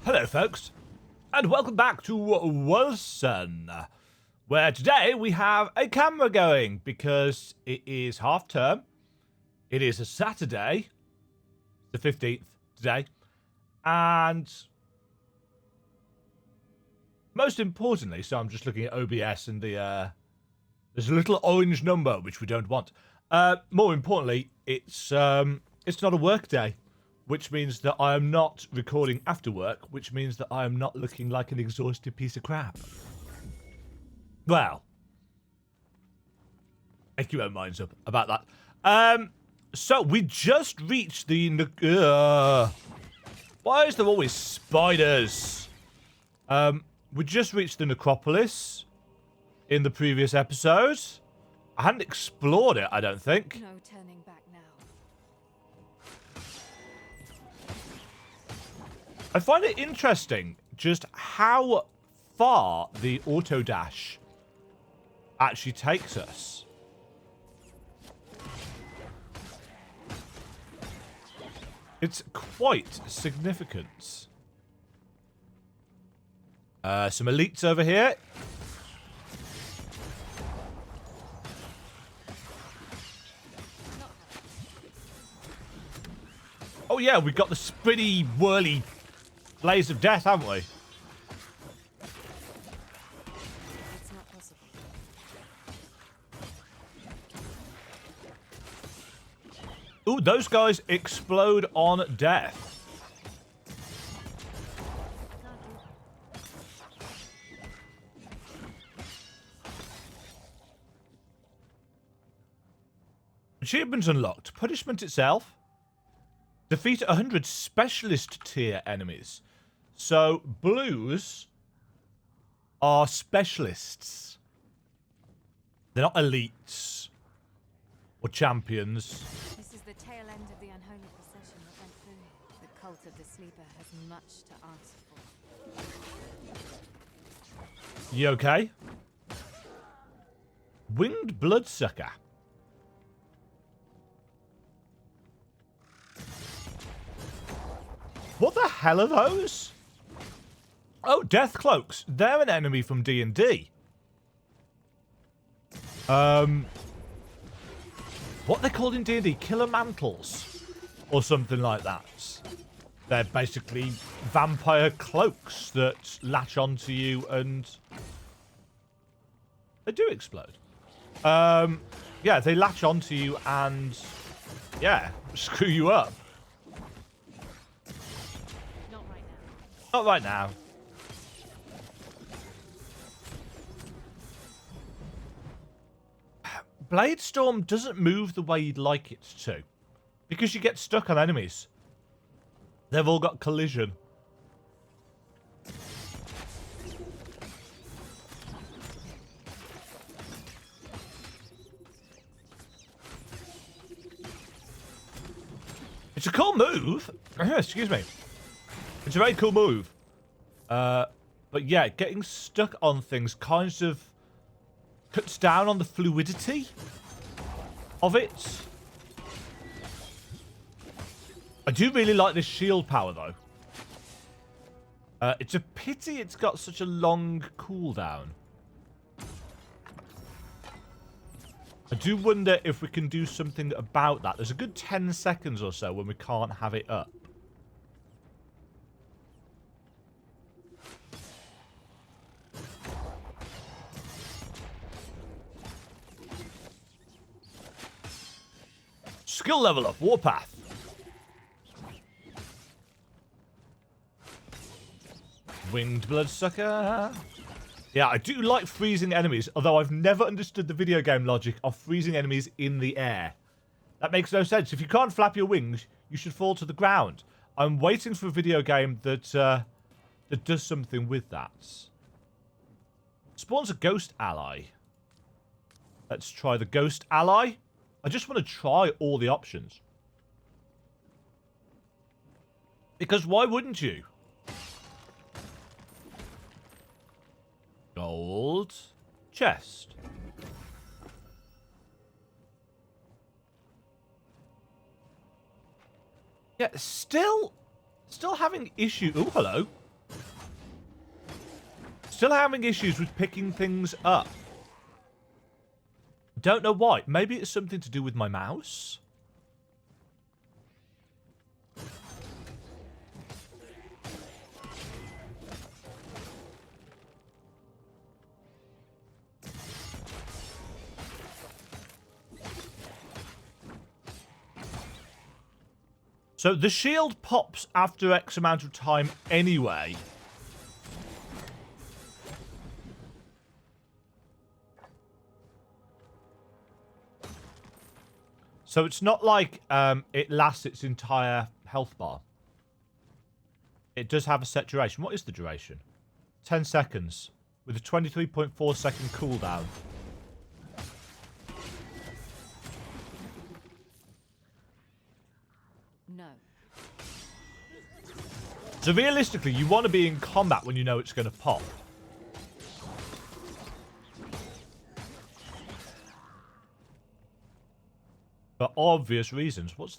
Hello folks, and welcome back to Wolcen, where today we have a camera going because it is half term. It is a Saturday, the 15th today, and most importantly, so I'm just looking at OBS and there's a little orange number which we don't want. More importantly, it's not a work day, which means that I am not recording after work, which means that I am not looking like an exhausted piece of crap. Well, make your own minds up about that. So we just reached the... why is there always spiders? We just reached the Necropolis in the previous episode. I hadn't explored it, I don't think. No turning back now. I find it interesting just how far the auto dash actually takes us. It's quite significant. Some elites over here. Oh yeah, we got the sprinty, whirly blaze of death, haven't we? It's not possible. Ooh, those guys explode on death. Achievement unlocked. Punishment itself. Defeat 100 specialist tier enemies. So, blues are specialists. They're not elites or champions. This is the tail end of the unholy procession that went through. The cult of the sleeper has much to answer for. You okay? Winged bloodsucker. What the hell are those? Oh, death cloaks. They're an enemy from D&D. What they're called in D&D? Killer mantles. Or something like that. They're basically vampire cloaks that latch onto you and... they do explode. Yeah, they latch onto you and... yeah, screw you up. Not right now. BLADESTORM doesn't move the way you'd like it to. Because you get stuck on enemies. They've all got collision. It's a cool move. Excuse me. It's a very cool move. But yeah, getting stuck on things kind of cuts down on the fluidity of it. I do really like this shield power, though. It's a pity it's got such a long cooldown. I do wonder if we can do something about that. There's a good 10 seconds or so when we can't have it up. Skill level up, WARPATH. Winged bloodsucker. Yeah, I do like freezing enemies, although I've never understood the video game logic of freezing enemies in the air. That makes no sense. If you can't flap your wings, you should fall to the ground. I'm waiting for a video game that that does something with that. Spawns a ghost ally. Let's try the ghost ally. I just want to try all the options. Because why wouldn't you? Gold. Chest. Yeah, still having issue. Oh, hello. Still having issues with picking things up. Don't know why. Maybe it's something to do with my mouse? So the shield pops after X amount of time anyway. So it's not like it lasts its entire health bar. It does have a set duration. What is the duration? 10 seconds with a 23.4 second cooldown. No. So realistically, you want to be in combat when you know it's going to pop. For obvious reasons. What's...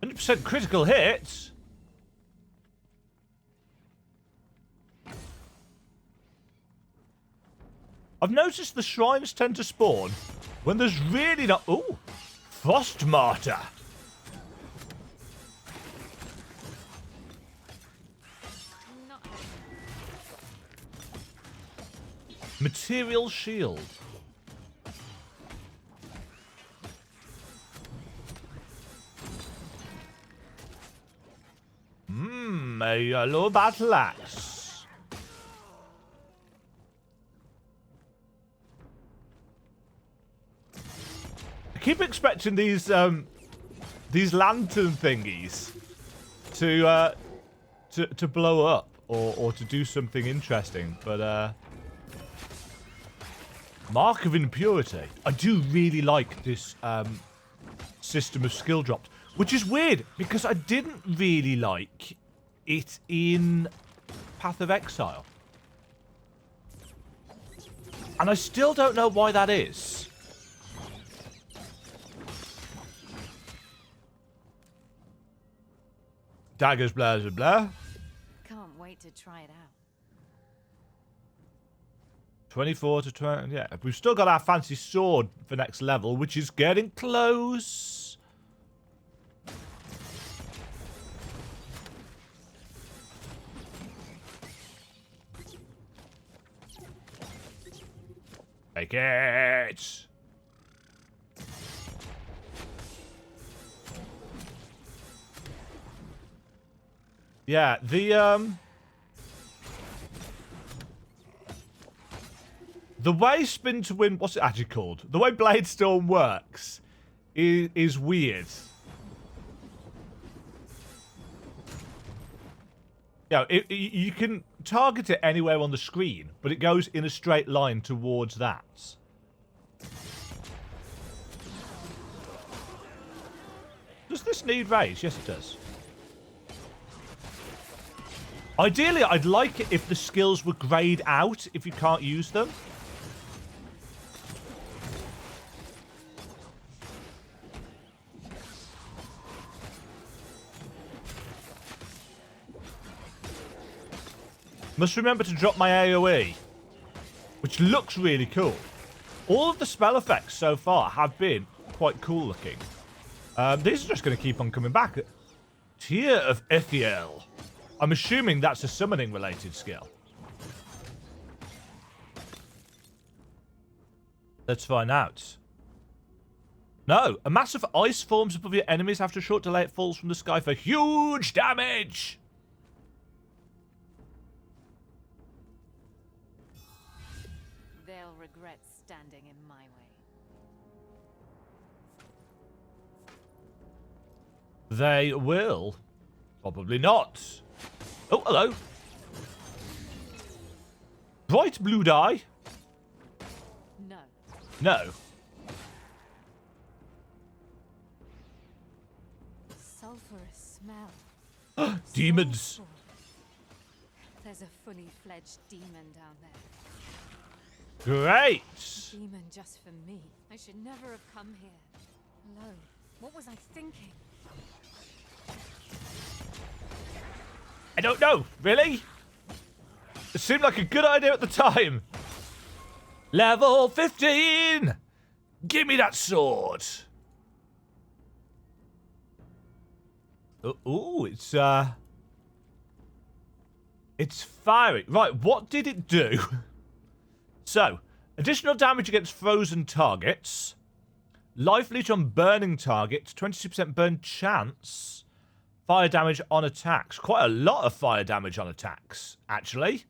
100% critical hits? I've noticed the shrines tend to spawn when there's really not... Ooh! Frost Martyr! Not Material Shield. A yellow battle axe. I keep expecting these lantern thingies to blow up or to do something interesting, but Mark of Impurity. I do really like this system of skill drops, which is weird because I didn't really like it in Path of Exile. And I still don't know why that is. Daggers, blah, blah, blah. Can't wait to try it out. 24 to 20. Yeah, we've still got our fancy sword for next level, which is getting close. Take it. Yeah, the way Spin to Win, what's it actually called? The way BLADESTORM works is weird. Yeah, you can target it anywhere on the screen, but it goes in a straight line towards that. Does this need raise? Yes, it does. Ideally, I'd like it if the skills were grayed out if you can't use them. Must remember to drop my AoE, which looks really cool. All of the spell effects so far have been quite cool looking. These are just going to keep on coming back. Tear of Ethiel. I'm assuming that's a summoning related skill. Let's find out. No, a massive ice forms above your enemies. After a short delay, it falls from the sky for huge damage. They'll regret standing in my way. They will. Probably not. Oh, hello. Bright blue dye. No. No. Sulphurous smell. Demons. Soulful. There's a fully fledged demon down there. Great. Demon just for me. I should never have come here. Alone. What was I thinking? I don't know. Really? It seemed like a good idea at the time. Level 15! Give me that sword. Ooh, it's fiery. Right, what did it do? So, additional damage against frozen targets. Life leech on burning targets. 22% burn chance. Fire damage on attacks. Quite a lot of fire damage on attacks, actually.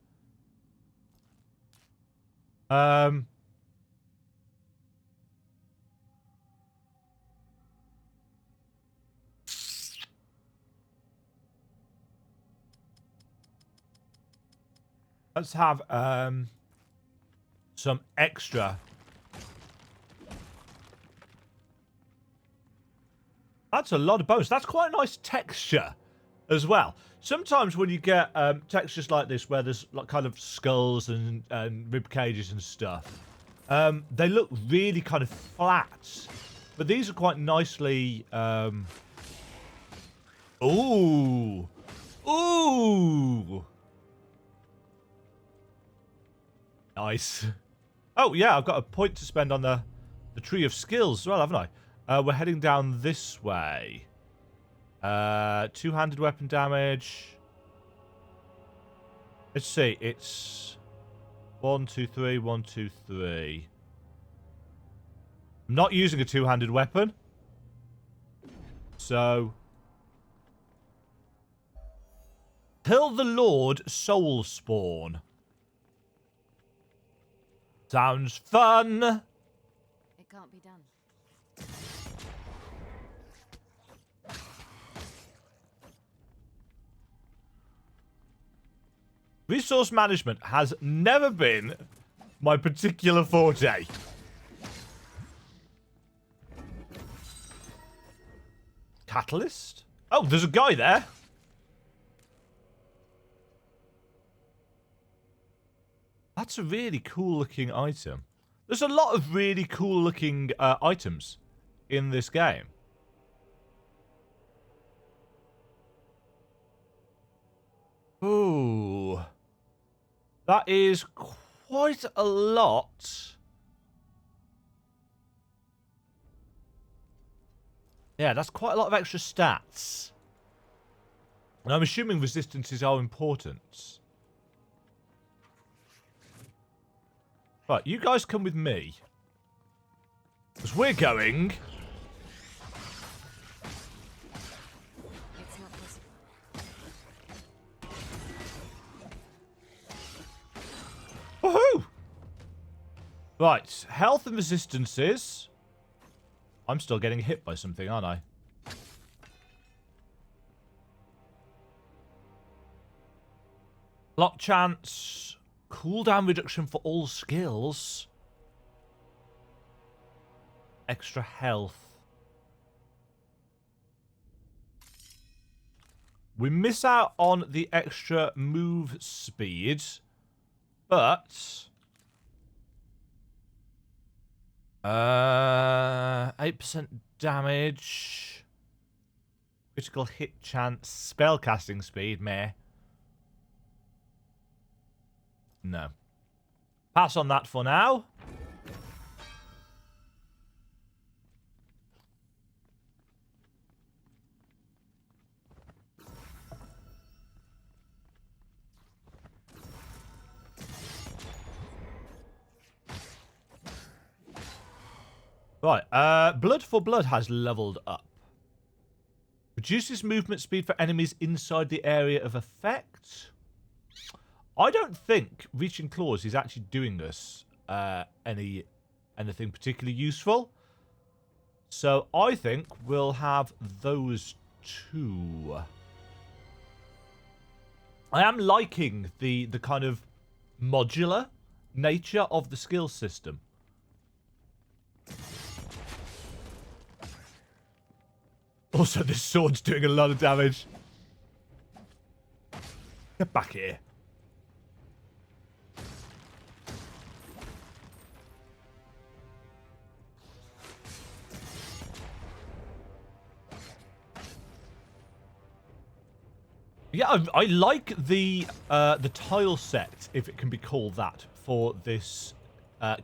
Let's have some extra. That's a lot of bones. That's quite a nice texture as well. Sometimes when you get textures like this where there's like kind of skulls and rib cages and stuff, they look really kind of flat. But these are quite nicely... Ooh! Ooh! Nice. Oh, yeah, I've got a point to spend on the Tree of Skills as well, haven't I? We're heading down this way. Two-handed weapon damage. Let's see. It's 1, 2, 3, 1, 2, 3. I'm not using a two-handed weapon. So... Kill the Lord Soul Spawn. Sounds fun. It can't be done. Resource management has never been my particular forte. Catalyst? Oh, there's a guy there. That's a really cool looking item. There's a lot of really cool looking items in this game. Ooh. That is quite a lot. Yeah, that's quite a lot of extra stats. And I'm assuming resistances are important. Right, you guys come with me. Because we're going... It's not possible. Woohoo! Right, health and resistances. I'm still getting hit by something, aren't I? Block chance. Cooldown reduction for all skills. Extra health. We miss out on the extra move speed, but 8% damage, critical hit chance, spellcasting speed, meh. No. Pass on that for now. Right, Blood for Blood has leveled up. Reduces movement speed for enemies inside the area of effect. I don't think Reaching Claws is actually doing us anything particularly useful. So I think we'll have those two. I am liking the kind of modular nature of the skill system. Also, this sword's doing a lot of damage. Get back here. Yeah, I like the tile set, if it can be called that, for this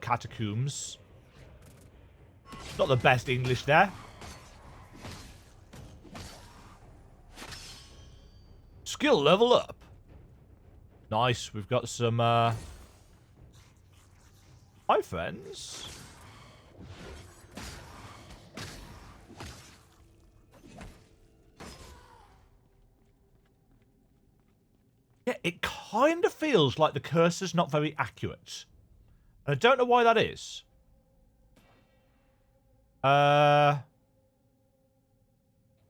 catacombs. Not the best English there. Skill level up. Nice. We've got some... Hi, friends. Yeah, it kind of feels like the cursor's not very accurate. And I don't know why that is.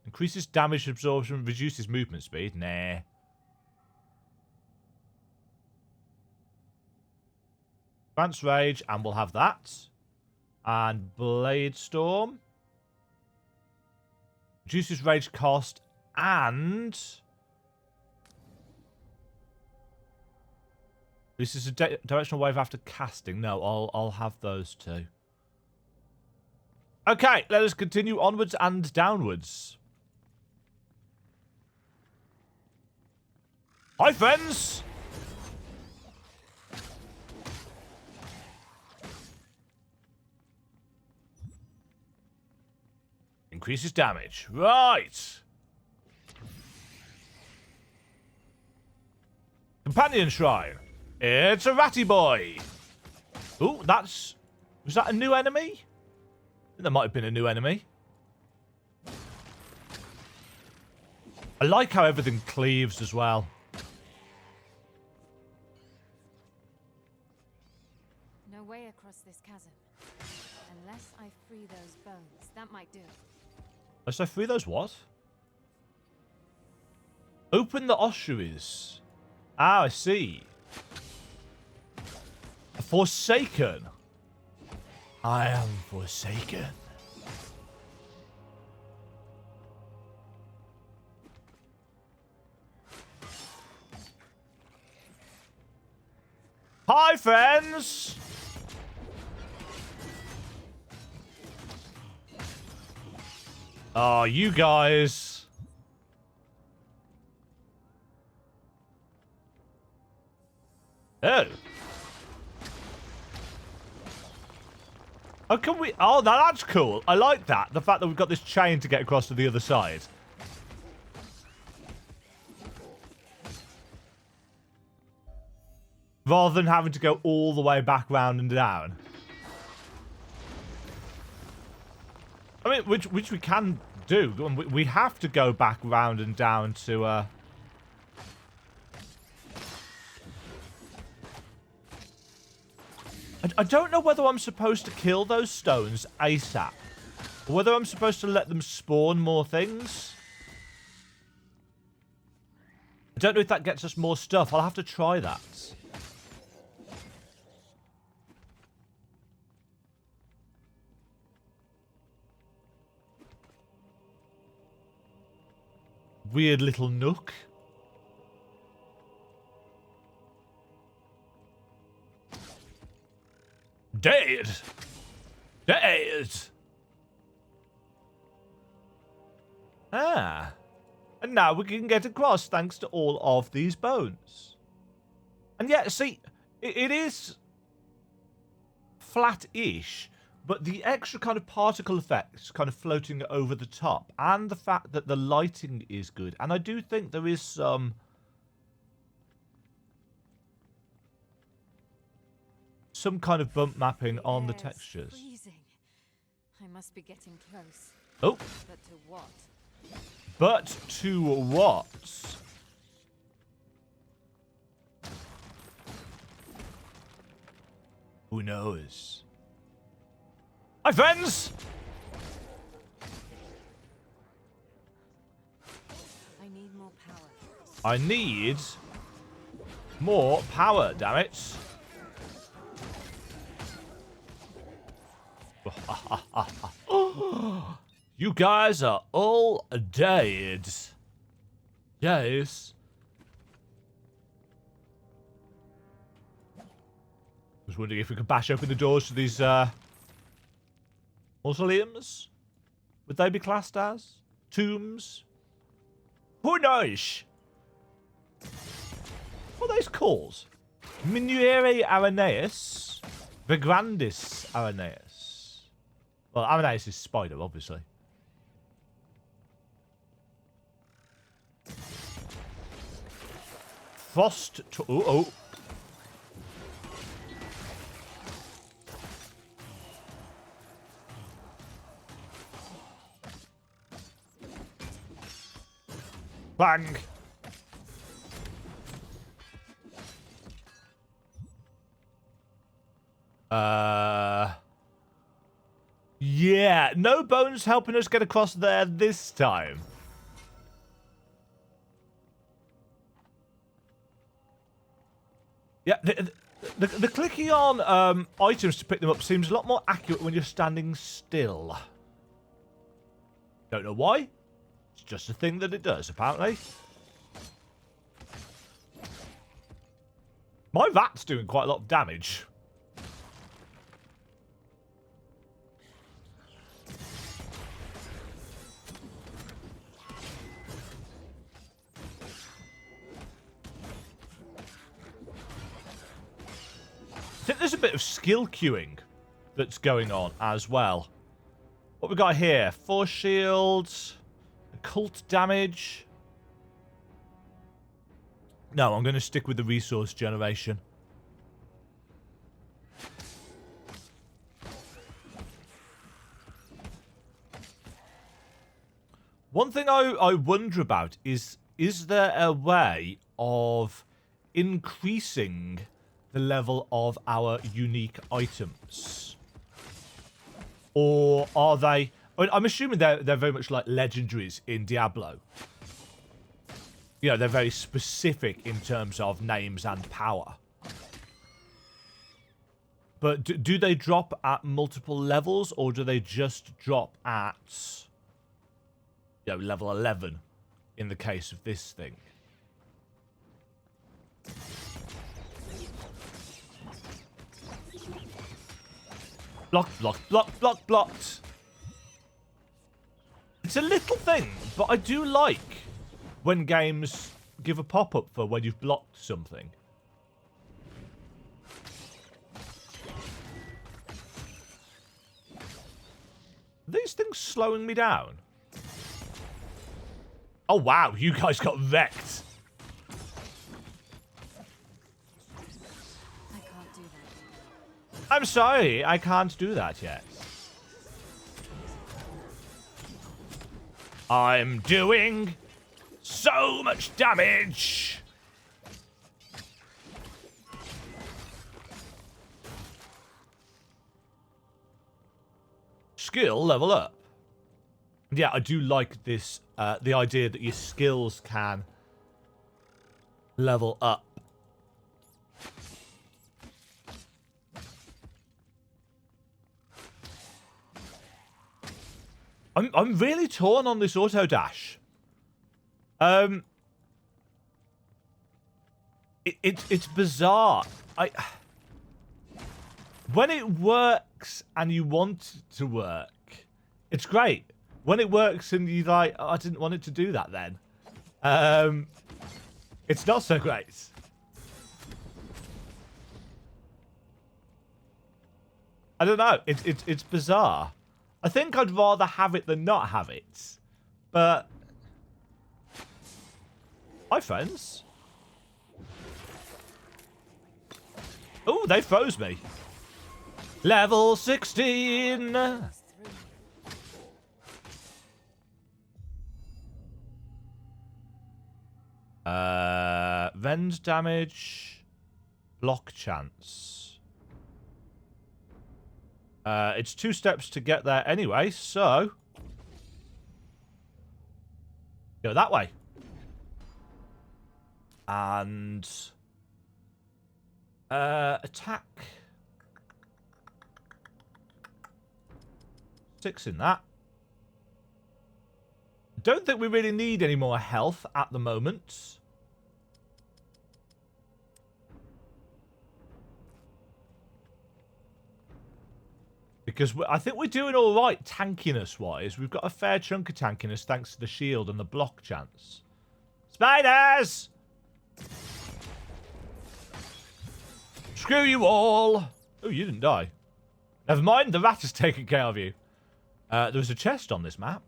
Increases damage absorption, reduces movement speed. Nah. Advanced Rage, and we'll have that. And BLADESTORM. Reduces rage cost, and... This is a directional wave after casting. No, I'll have those two. Okay, let us continue onwards and downwards. Hi, friends! Increases damage. Right. Companion Shrine. It's a ratty boy. Ooh, that's... Was that a new enemy? I think that might have been a new enemy. I like how everything cleaves as well. No way across this chasm. Unless I free those bones, that might do. Unless I free those what? Open the ossuaries. Ah, I see. Forsaken. I am forsaken. Hi, friends. Oh, you guys. Oh. Oh, can we... Oh, that's cool. I like that. The fact that we've got this chain to get across to the other side. Rather than having to go all the way back round and down. I mean, which we can do. We have to go back round and down to... I don't know whether I'm supposed to kill those stones ASAP. Or whether I'm supposed to let them spawn more things. I don't know if that gets us more stuff. I'll have to try that. Weird little nook. Dead! Dead! Ah. And now we can get across thanks to all of these bones. And yeah, see, it is flat-ish, but the extra kind of particle effects kind of floating over the top, and the fact that the lighting is good, and I do think there is some kind of bump mapping on the textures. Freezing. I must be getting close. Oh. But to what? But to what? Who knows? Hi, friends! I need more power. I need more power, damn it. You guys are all dead. Yes. I was wondering if we could bash open the doors to these mausoleums. Would they be classed as tombs? Who knows? What are those called? Minuere Araneus. Vigrandis Araneus. Well, Araneus is spider, obviously. Frost. Oh. Bang. Yeah, no bones helping us get across there this time. Yeah, the clicking on items to pick them up seems a lot more accurate when you're standing still. Don't know why. It's just a thing that it does, apparently. My rat's doing quite a lot of damage. I think there's a bit of skill queuing that's going on as well. What we got here? Force shields, occult damage. No, I'm going to stick with the resource generation. One thing I wonder about is there a way of increasing the level of our unique items? Or are they... I'm assuming they're very much like legendaries in Diablo. You know, they're very specific in terms of names and power. But do they drop at multiple levels, or do they just drop at, you know, level 11 in the case of this thing? Blocked, blocked, blocked, blocked, blocked. It's a little thing, but I do like when games give a pop-up for when you've blocked something. Are these things slowing me down? Oh wow, you guys got wrecked. I can't do that. I'm sorry, I can't do that yet. I'm doing so much damage. Skill level up. Yeah, I do like this, the idea that your skills can level up. I'm really torn on this auto dash. It's bizarre. When it works and you want it to work, it's great. When it works and you're like, oh, I didn't want it to do that then. It's not so great. I don't know. It's bizarre. I think I'd rather have it than not have it. But... Hi, friends. Oh, they froze me. Level 16. Rend damage. Block chance. It's 2 steps to get there anyway, so... Go that way. And... attack. 6 in that. Don't think we really need any more health at the moment. Because I think we're doing all right tankiness-wise. We've got a fair chunk of tankiness thanks to the shield and the block chance. Spiders! Screw you all! Oh, you didn't die. Never mind, the rat has taken care of you. There was a chest on this map.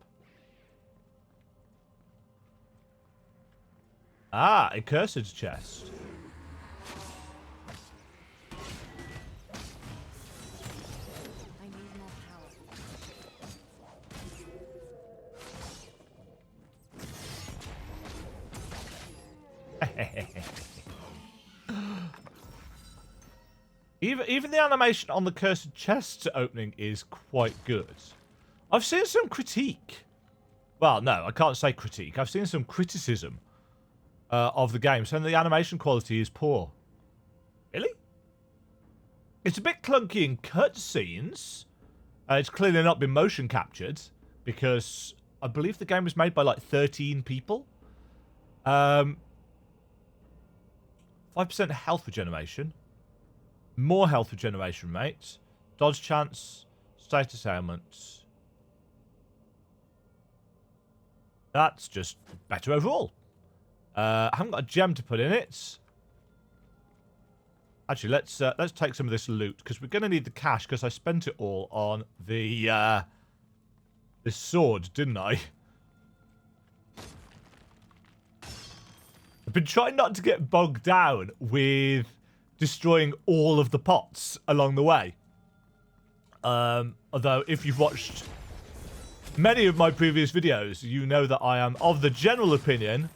Ah, a cursed chest. I need more power. Even the animation on the cursed chest opening is quite good. I've seen some critique. Well, no, I can't say critique. I've seen some criticism of the game, saying the animation quality is poor. Really? It's a bit clunky in cutscenes. It's clearly not been motion captured because I believe the game was made by like 13 people. 5% health regeneration. More health regeneration rate. Dodge chance. Status ailments. That's just better overall. I haven't got a gem to put in it. Actually, let's take some of this loot because we're going to need the cash because I spent it all on the this sword, didn't I? I've been trying not to get bogged down with destroying all of the pots along the way. Although, if you've watched many of my previous videos, you know that I am of the general opinion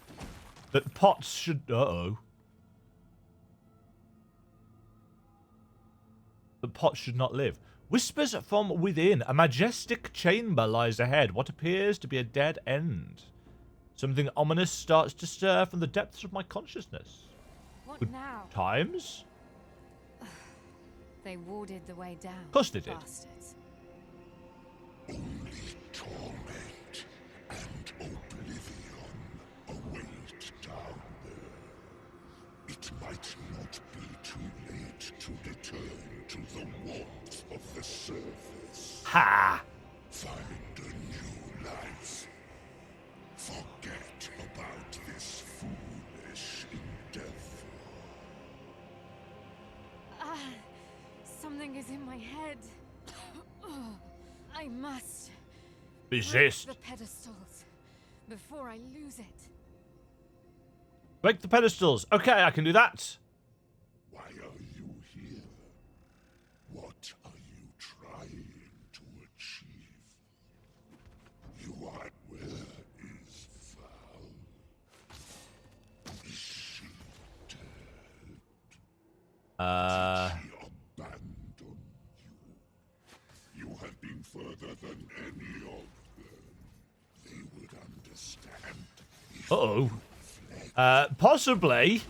that pots should... Uh-oh. The pots should not live. Whispers from within. A majestic chamber lies ahead. What appears to be a dead end. Something ominous starts to stir from the depths of my consciousness. What Good now? times? They warded the way down. Of course they did. Bastards. Only torment and oblivion await down there. It might not be too late to return to the warmth of the surface. Ha! Find a new life. Forget about this foolish endeavor. Something is in my head. I must Resist. break the pedestals before I lose it. Break the pedestals. Okay, I can do that. Why are you here? What are you trying to achieve? You are... Where is Val? Is she dead? She abandoned you. You have been further than any of them. They would understand. If Uh-oh. you fled. Possibly.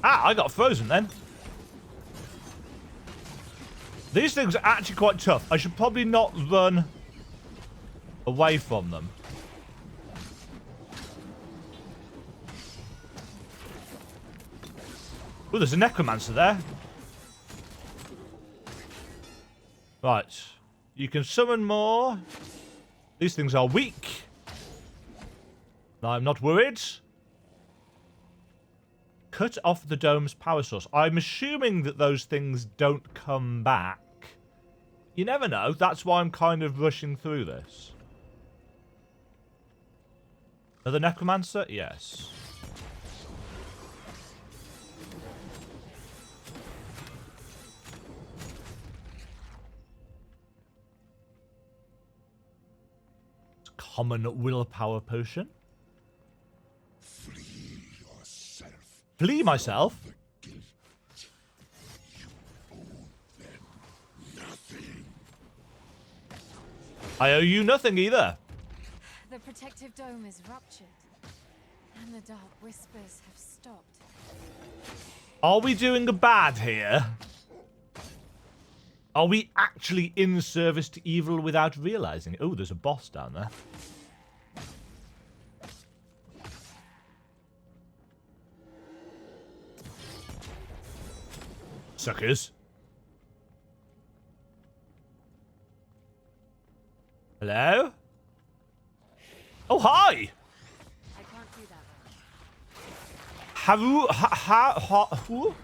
Ah, I got frozen then. These things are actually quite tough. I should probably not run away from them. Oh, there's a necromancer there. Right. You can summon more. These things are weak. I'm not worried. Cut off the dome's power source. I'm assuming that those things don't come back. You never know. That's why I'm kind of rushing through this. Another necromancer? Yes. Common willpower potion. Free yourself. Flee myself? The guilt. You owe them nothing. I owe you nothing either. The protective dome is ruptured, and the dark whispers have stopped. Are we doing a bad here? Are we actually in service to evil without realizing it? Oh, there's a boss down there. Suckers. Hello? Oh, hi! Who?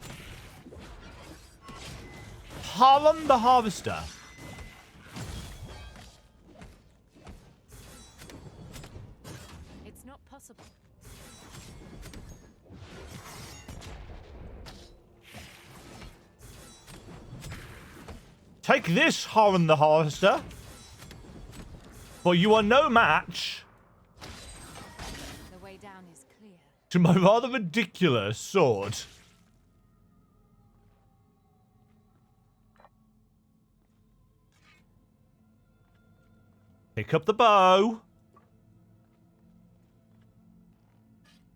Harlan the Harvester. It's not possible. Take this, Harlan the Harvester. For you are no match The way down is clear. to my rather ridiculous sword. Pick up the bow.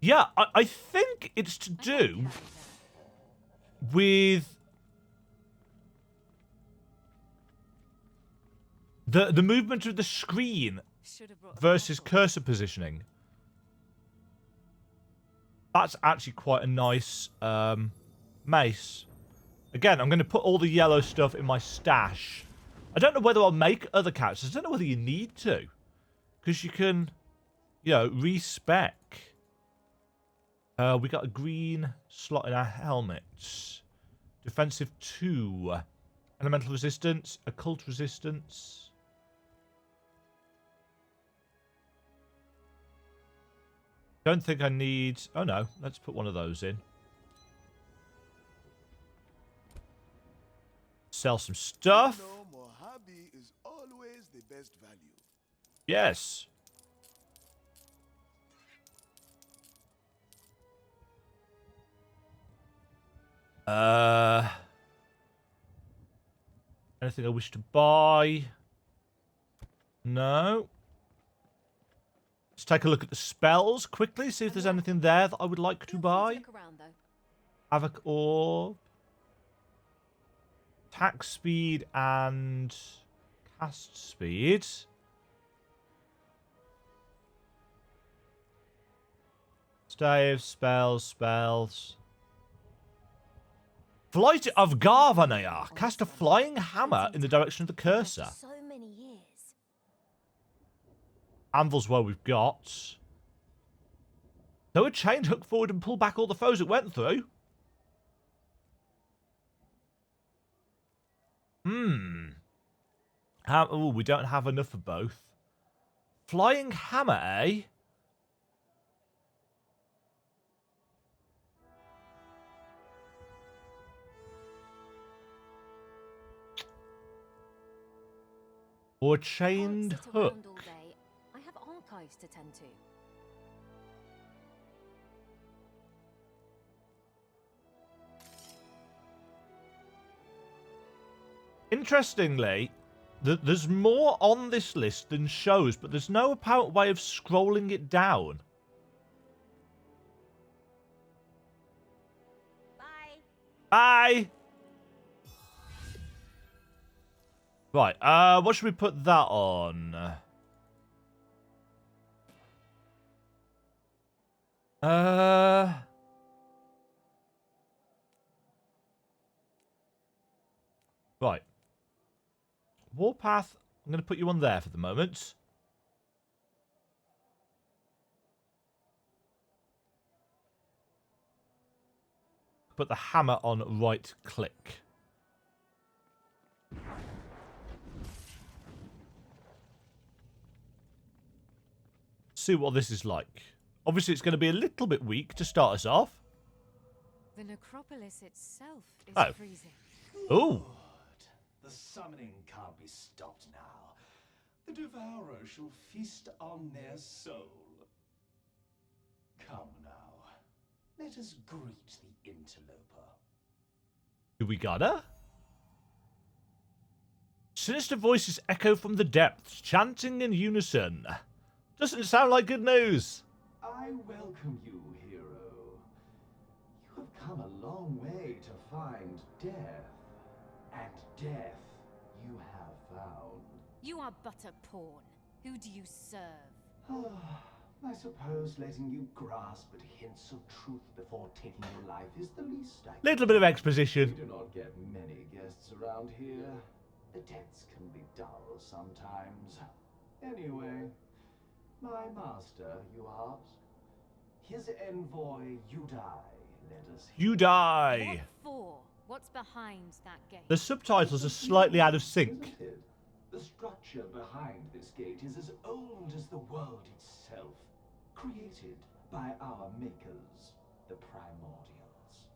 Yeah, I think it's to do with the movement of the screen versus cursor positioning. That's actually quite a nice mace. Again, I'm going to put all the yellow stuff in my stash. I don't know whether I'll make other characters. I don't know whether you need to. Because you can, you know, respec. We got a green slot in our helmets. Defensive 2. Elemental resistance. Occult resistance. Don't think I need... Oh no, let's put one of those in. Sell some stuff. Is always the best value. Yes. Anything I wish to buy? No. Let's take a look at the spells quickly, see if there's anything there that I would like to buy. Look around, though. Havoc Orb. Attack speed and cast speed. Stave, spells. Flight of Garvanaya. Cast a flying hammer in the direction of the cursor. So many years. Anvil's what we've got. Throw a chain hook forward and pull back all the foes it went through. Oh, we don't have enough for both. Flying hammer, eh? Or chained Can't sit around hook. all day. I have archives to tend to. Interestingly, there's more on this list than shows, but there's no apparent way of scrolling it down. Bye. Bye! Right, what should we put that on? Right. Warpath, I'm going to put you on there for the moment. Put the hammer on right click. See what this is like. Obviously, it's going to be a little bit weak to start us off. The necropolis itself is Oh. freezing. Ooh. The summoning can't be stopped now. The devourer shall feast on their soul. Come now, let us greet the interloper. Do we gotta? Sinister voices echo from the depths, chanting in unison. Doesn't sound like good news. I welcome you, hero. You have come a long way to find death. And death you have found. You are but a pawn. Who do you serve? I suppose letting you grasp at hints of truth before taking your life is the least I can Little bit of do. exposition. We do not get many guests around here. The debts can be dull sometimes. Anyway, my master, you ask? His envoy, Udai, led us here. You die. What for? What's behind that gate? The subtitles are slightly out of sync. Isn't it? The structure behind this gate is as old as the world itself, created by our makers, the Primordials.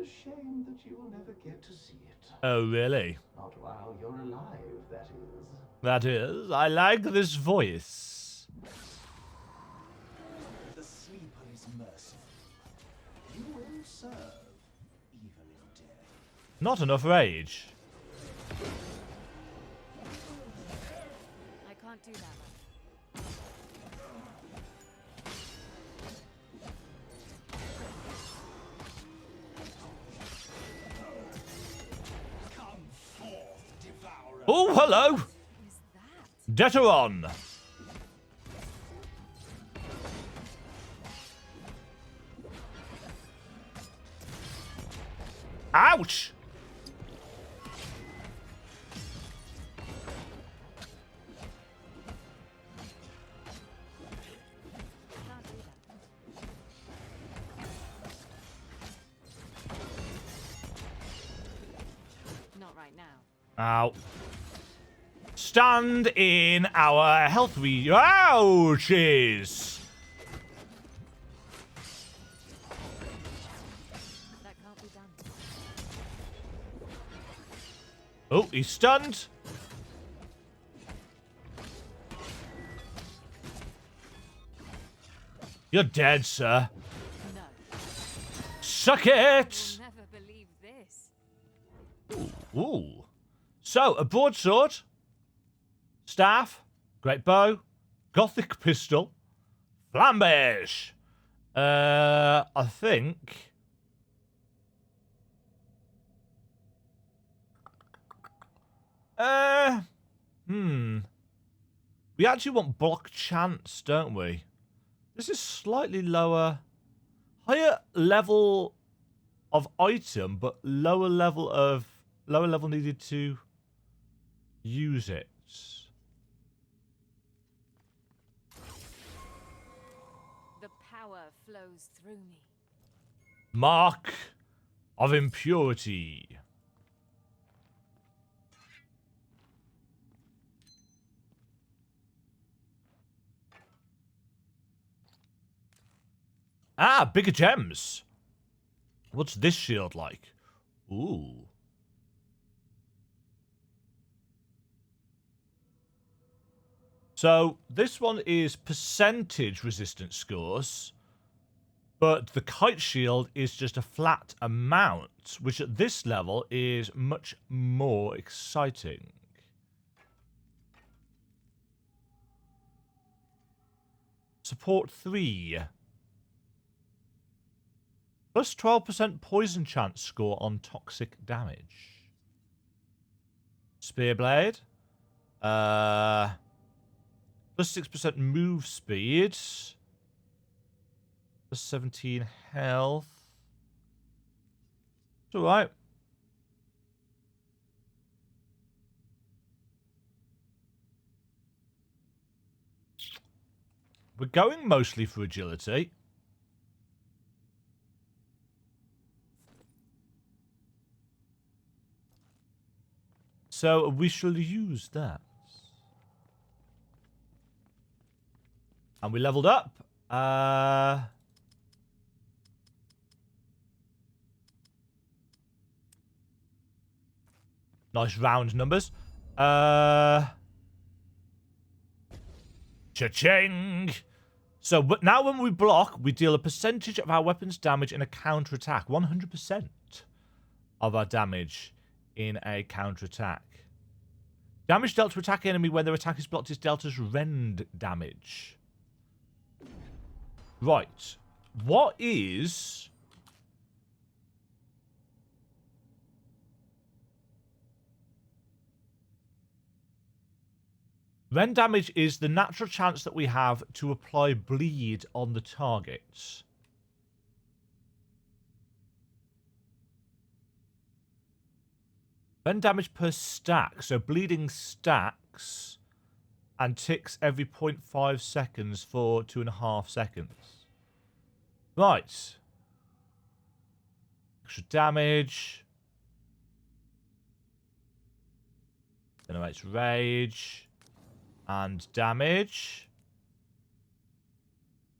A shame that you will never get to see it. Oh, really? Not while you're alive, that is. That is, I like this voice. The sleeper is merciful. You will serve, even in death. Not enough rage. I can't do that. Come forth, devourer. Oh, hello. What is that? Deteron. Ouch. Can't do that. Not right now. Ow. Stand in our health ouchies. That can't be done. Oh, he's stunned. You're dead, sir. No. Suck it. You'll never believe this. Ooh. So, a broadsword, staff, great bow, gothic pistol, flambeige. I think. We actually want block chance, don't we? This is slightly lower, higher level of item, but lower level needed to use it. The power flows through me. Mark of impurity. Ah, bigger gems. What's this shield like? Ooh. So this one is percentage resistance scores, but the kite shield is just a flat amount, which at this level is much more exciting. Support 3. Plus 12% poison chance score on toxic damage. Spearblade. Plus 6% move speed. Plus 17 health. It's alright. We're going mostly for agility. So we shall use that. And we leveled up. Nice round numbers. Cha-ching! So but now when we block, we deal a percentage of our weapon's damage in a counter-attack. 100% of our damage in a counter-attack. Damage dealt to attack enemy when their attack is blocked is dealt as rend damage. Right. What is... Rend damage is the natural chance that we have to apply bleed on the target. Rend damage per stack. So bleeding stacks and ticks every 0.5 seconds for 2.5 seconds. Right. Extra damage. Generates rage. And damage.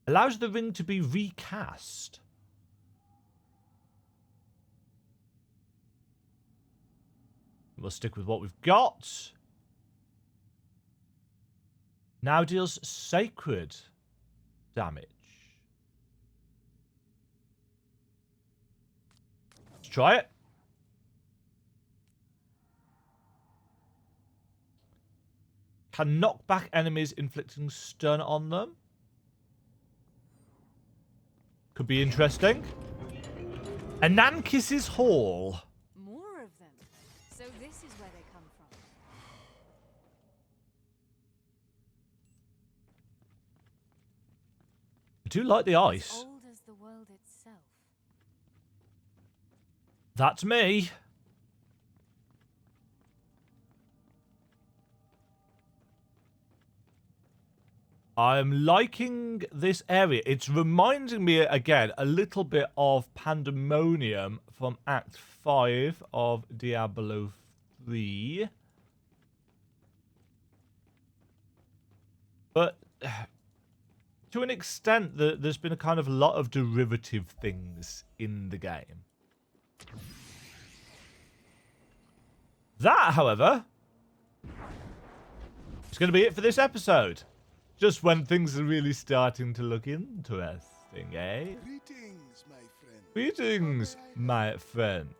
Allows the ring to be recast. We'll stick with what we've got. Now deals sacred damage. Let's try it. Can knock back enemies inflicting stun on them. Could be interesting. Anankis's Hall. More of them. So this is where they come from. I do like the ice. Old as the world itself. That's me. I'm liking this area. It's reminding me, again, a little bit of Pandemonium from Act 5 of Diablo 3. But to an extent, there's been a kind of lot of derivative things in the game. That, however, is going to be it for this episode. Just when things are really starting to look interesting, eh? Greetings, my friend. Greetings, my friend.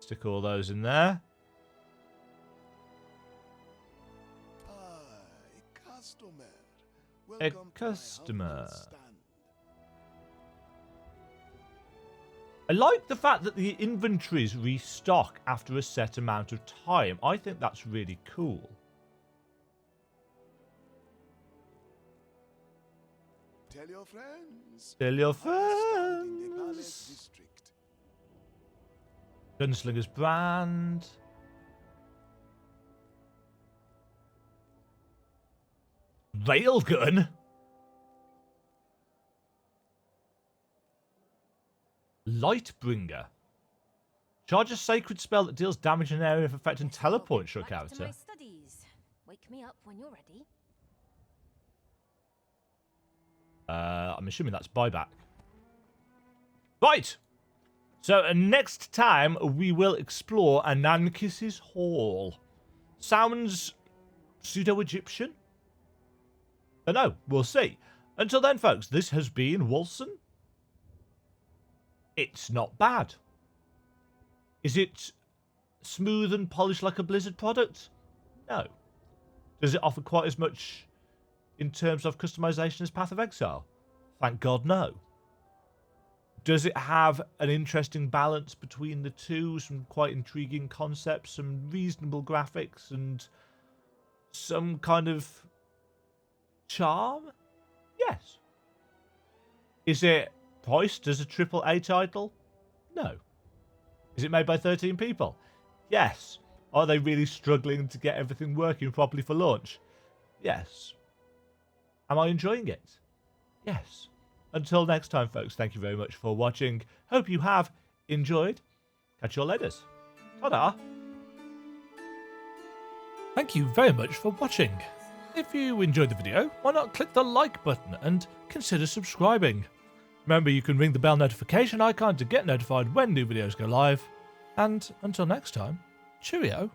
Stick all those in there. A customer. A Welcome to my customer. humble stand. I like the fact that the inventories restock after a set amount of time. I think that's really cool. Tell your friends. Tell your I stand in the friends. Palace District. Gunslinger's brand. Railgun. Lightbringer. Charge a sacred spell that deals damage in an area of effect and teleports your Back to character. my studies. Wake me up when you're ready. I'm assuming that's buyback. Right. So next time we will explore Anankis's Hall. Sounds pseudo-Egyptian? I don't know. We'll see. Until then, folks, this has been Wolcen. It's not bad. Is it smooth and polished like a Blizzard product? No. Does it offer quite as much in terms of customization as Path of Exile? Thank God, no. Does it have an interesting balance between the two? Some quite intriguing concepts, some reasonable graphics, and some kind of charm? Yes. Is it priced as a AAA title? No. Is it made by 13 people? Yes. Are they really struggling to get everything working properly for launch? Yes. Am I enjoying it? Yes. Until next time, folks, thank you very much for watching. Hope you have enjoyed. Catch you all later. Ta-da! Thank you very much for watching. If you enjoyed the video, why not click the like button and consider subscribing. Remember, you can ring the bell notification icon to get notified when new videos go live. And until next time, cheerio.